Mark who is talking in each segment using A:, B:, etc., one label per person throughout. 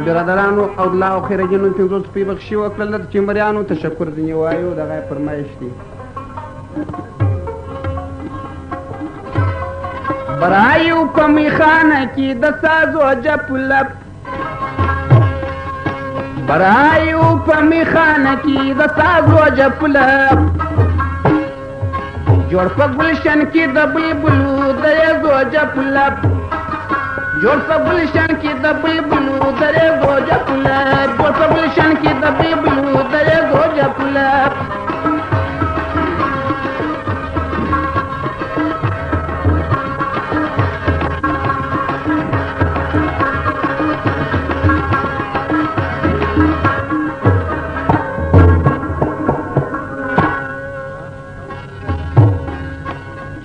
A: برادرانو او الله او خیرجنو پنځو سپي بخښي وکړل د چمریانو تشکر ځینې وایو دغه یې فرمایش دی. برایو په میخانه کې د سازو جپ لپ، برایو په میخانه کې د سازو جپ لپ، جوړ په ګلشن کې د بلبلو د یزو جپ لپ، جوړ په ګلشن کې د بلبلو د یزو جپ لپ، جوړ په ګلشن کې د بلبلو د یزو جپ لپ.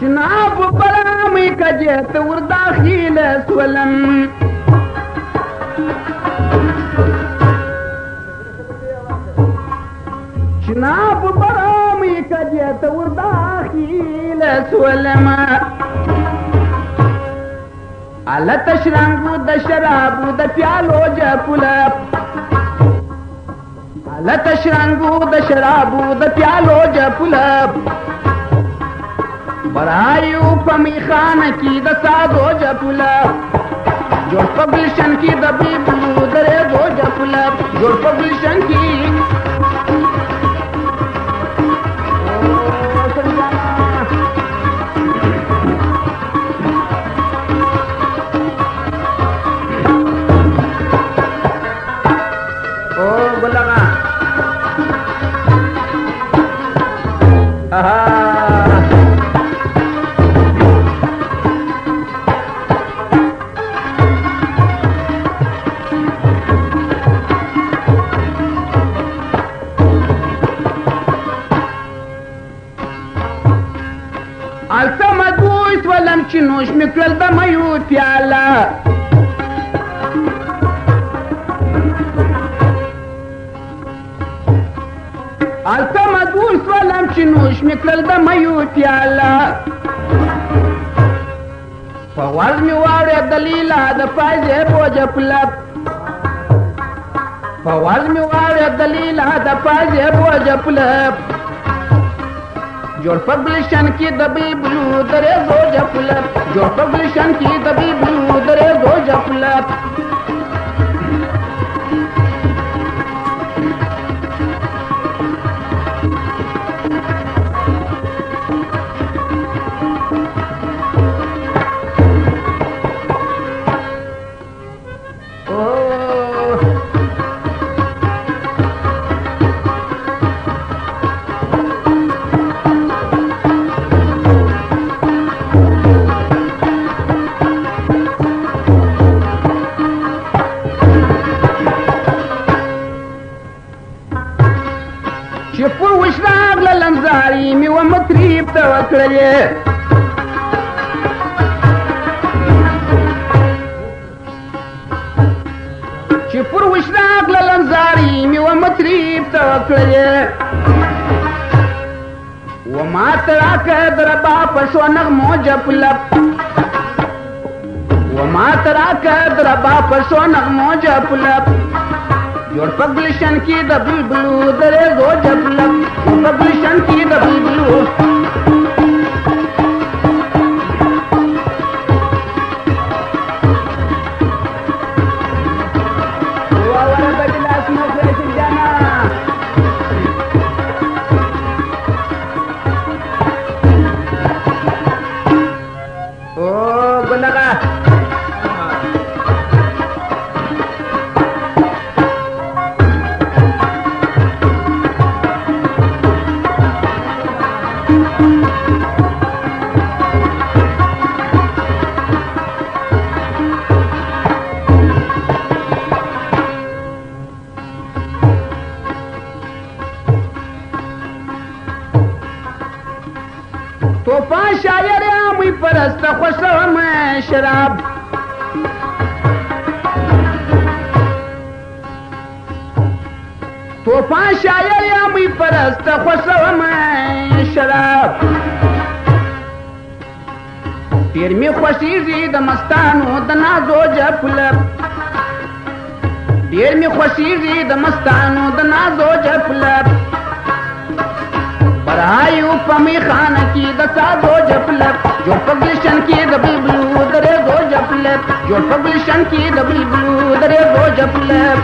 A: جناب برامي كجيت ورداخيل سولم، جناب برامي كجيت ورداخيل سولم، على تشرنگو د شرابو د پیالو جپلپ، على تشرنگو د شرابو د پیالو جپلپ، برایو په میخانه کې د سازو جپله، جوړ په ګلشن کې د بلبلو د ریزو جپله، جوړ په ګلشن کې او ګلغا چې نوش مې کړل د میو پیاله، هلته مجبور شولم چې نوش مې کړل د میو پیاله، په غوږ مې واورېدلې لا د پایزیبو جپلپ، په غوږ مې واورېدلې لا د پایزیبو جپلپ، جوړ په ګلشن کې د بلبلو د ریزو جپلپ، جوړ په ګلشن کې د بلبلو د ریزو جپلپ. چې پر وشراغ للمزاري مې و مطرب ته وکړلې، چې پر وشراغ للمزاري مې و مطرب ته وکړلې، و ما ته راکړه د رباب په شو نغمو جپلپ، و ما ته راکړه د رباب په شو نغمو جپلپ، جوړ په ګلشن کې د بلبلو د ریزو جپلپ، په ګلشن کې د بلبلو توفا شاعر امي پرست خوشم شراب توفا شاعر امي پرست خوشم شراب ډیر می خوشیږي د مستانو د نازو جفلب ډیر می خوشیږي د مستانو د نازو جفلب برایو پمی خانه کی د سادو جفلب جوړ په گلشن کې د بلبلو درې زو جفلب جوړ په گلشن کې د بلبلو درې زو جفلب